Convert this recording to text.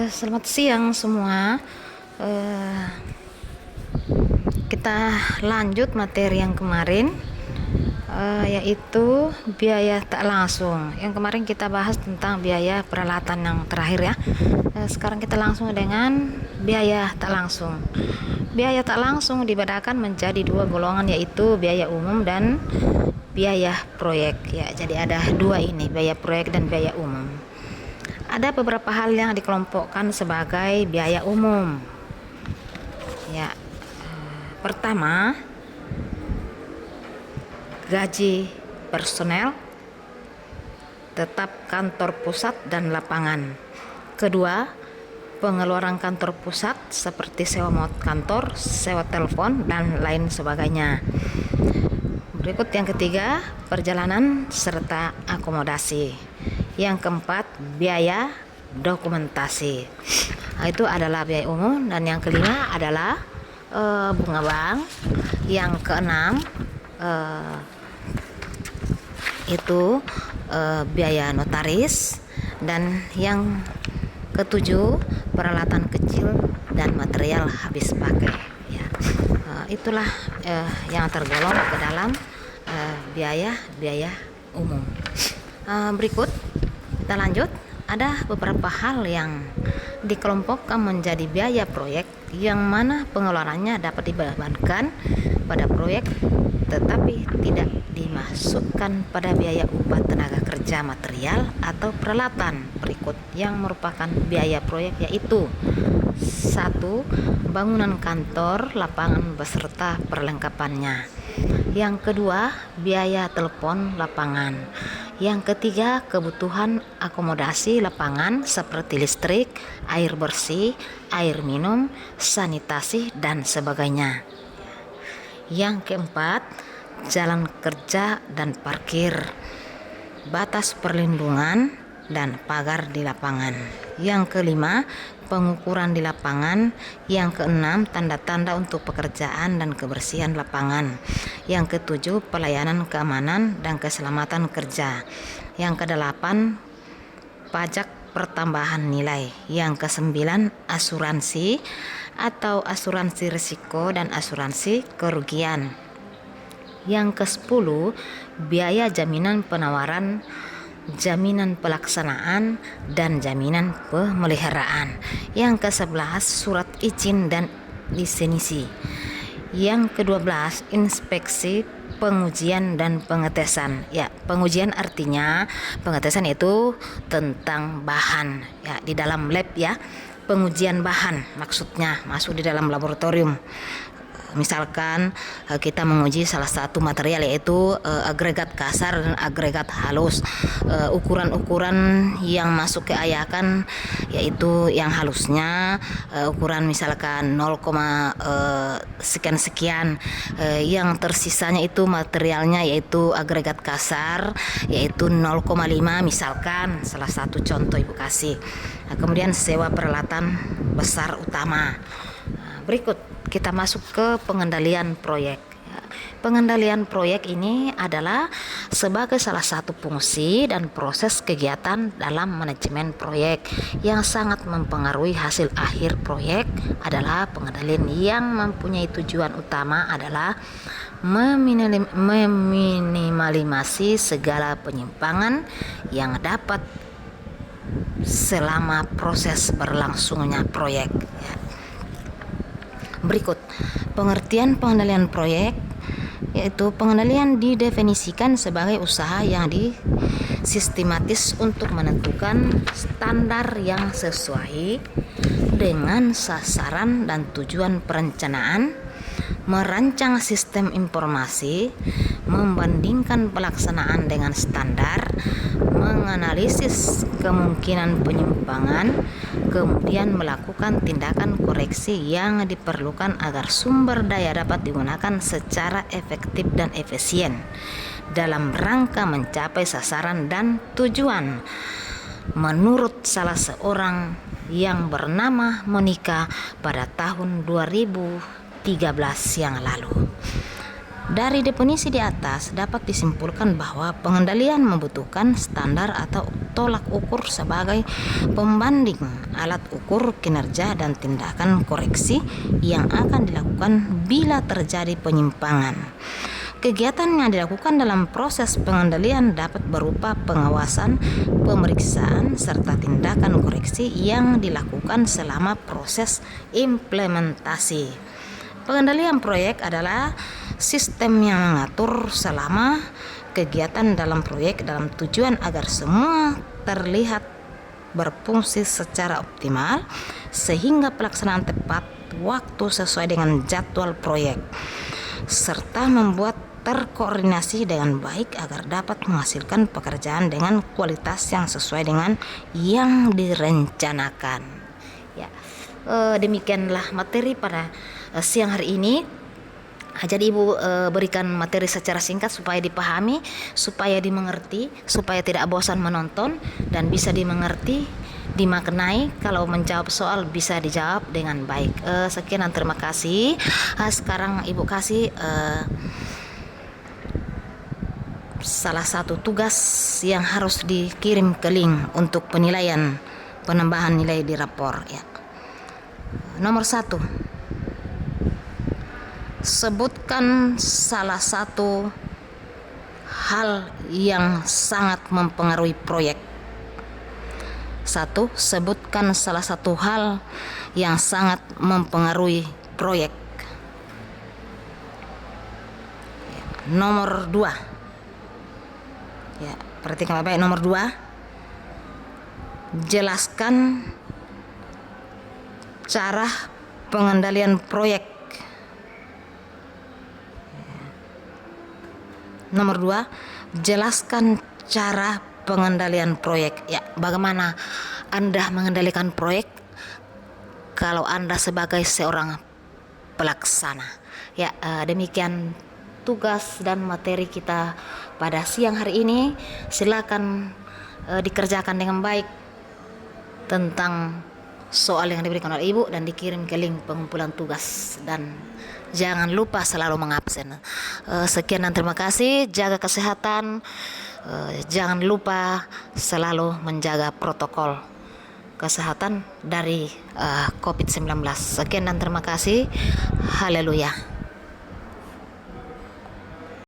Selamat siang semua. Eh, kita lanjut materi yang kemarin, yaitu biaya tak langsung. Yang kemarin kita bahas tentang biaya peralatan yang terakhir ya. Sekarang kita langsung dengan biaya tak langsung. Biaya tak langsung dibedakan menjadi dua golongan, yaitu biaya umum dan biaya proyek ya. Jadi ada dua ini, biaya proyek dan biaya umum. Ada beberapa hal yang dikelompokkan sebagai biaya umum. Ya, pertama, gaji personel, tetap kantor pusat dan lapangan. Kedua, pengeluaran kantor pusat seperti sewa mod kantor, sewa telepon, dan lain sebagainya. Berikut yang ketiga, perjalanan serta akomodasi. Yang keempat, biaya dokumentasi. Itu adalah biaya umum. Dan yang kelima adalah bunga bank. Yang keenam itu biaya notaris. Dan yang ketujuh, peralatan kecil dan material habis pakai ya. Itulah yang tergolong ke dalam biaya umum. Berikut kita lanjut. Ada beberapa hal yang dikelompokkan menjadi biaya proyek, yang mana pengeluarannya dapat dibebankan pada proyek tetapi tidak dimasukkan pada biaya upah tenaga kerja, material atau peralatan. Berikut yang merupakan biaya proyek, yaitu 1. Bangunan kantor, lapangan beserta perlengkapannya. Yang kedua, biaya telepon lapangan. Yang ketiga, kebutuhan akomodasi lapangan seperti listrik, air bersih, air minum, sanitasi, dan sebagainya. Yang keempat, jalan kerja dan parkir, batas perlindungan, dan pagar di lapangan. Yang kelima, pengukuran di lapangan. Yang keenam, tanda-tanda untuk pekerjaan dan kebersihan lapangan. Yang ketujuh, pelayanan keamanan dan keselamatan kerja. Yang kedelapan, pajak pertambahan nilai. Yang kesembilan, asuransi atau asuransi risiko dan asuransi kerugian. Yang kesepuluh, biaya jaminan penawaran, jaminan pelaksanaan, dan jaminan pemeliharaan. Yang ke-11, surat izin dan lisensi. Yang ke-12, inspeksi, pengujian, dan pengetesan. Ya, pengujian artinya pengetesan itu tentang bahan ya, di dalam lab ya. Pengujian bahan maksudnya masuk di dalam laboratorium. Misalkan kita menguji salah satu material, yaitu agregat kasar dan agregat halus. Ukuran-ukuran yang masuk ke ayakan, yaitu yang halusnya ukuran misalkan 0, sekian-sekian. Yang tersisanya itu materialnya yaitu agregat kasar, yaitu 0,5 misalkan, salah satu contoh Ibu kasih. Kemudian sewa peralatan besar utama. Berikut kita masuk ke pengendalian proyek. Pengendalian proyek ini adalah sebagai salah satu fungsi dan proses kegiatan dalam manajemen proyek yang sangat mempengaruhi hasil akhir proyek. Adalah pengendalian yang mempunyai tujuan utama adalah meminimalisasi segala penyimpangan yang dapat selama proses berlangsungnya proyek. Berikut pengertian pengendalian proyek, yaitu pengendalian didefinisikan sebagai usaha yang disistematis untuk menentukan standar yang sesuai dengan sasaran dan tujuan perencanaan, merancang sistem informasi, membandingkan pelaksanaan dengan standar, menganalisis kemungkinan penyimpangan, kemudian melakukan tindakan koreksi yang diperlukan agar sumber daya dapat digunakan secara efektif dan efisien dalam rangka mencapai sasaran dan tujuan. Menurut salah seorang yang bernama Monica pada tahun 2013 yang lalu. Dari definisi di atas dapat disimpulkan bahwa pengendalian membutuhkan standar atau tolak ukur sebagai pembanding alat ukur kinerja dan tindakan koreksi yang akan dilakukan bila terjadi penyimpangan. Kegiatan yang dilakukan dalam proses pengendalian dapat berupa pengawasan, pemeriksaan, serta tindakan koreksi yang dilakukan selama proses implementasi. Pengendalian proyek adalah sistem yang mengatur selama kegiatan dalam proyek dalam tujuan agar semua terlihat berfungsi secara optimal sehingga pelaksanaan tepat waktu sesuai dengan jadwal proyek, serta membuat terkoordinasi dengan baik agar dapat menghasilkan pekerjaan dengan kualitas yang sesuai dengan yang direncanakan. Ya, demikianlah materi pada siang hari ini. Jadi Ibu berikan materi secara singkat supaya dipahami, supaya dimengerti, supaya tidak bosan menonton dan bisa dimengerti, dimaknai. Kalau menjawab soal bisa dijawab dengan baik. Sekian dan terima kasih. Sekarang Ibu kasih salah satu tugas yang harus dikirim ke link untuk penilaian penambahan nilai di rapor, ya. Nomor 1, sebutkan salah satu hal yang sangat mempengaruhi proyek. 1. Sebutkan salah satu hal yang sangat mempengaruhi proyek. Nomor 2, ya, perhatikan baik. Nomor 2, jelaskan cara pengendalian proyek. Nomor 2, jelaskan cara pengendalian proyek. Ya, bagaimana Anda mengendalikan proyek kalau Anda sebagai seorang pelaksana. Ya, demikian tugas dan materi kita pada siang hari ini. Silakan dikerjakan dengan baik tentang soal yang diberikan oleh Ibu dan dikirim ke link pengumpulan tugas, dan jangan lupa selalu mengabsen. Sekian dan terima kasih. Jaga kesehatan, jangan lupa selalu menjaga protokol kesehatan dari COVID-19. Sekian dan terima kasih. Haleluya.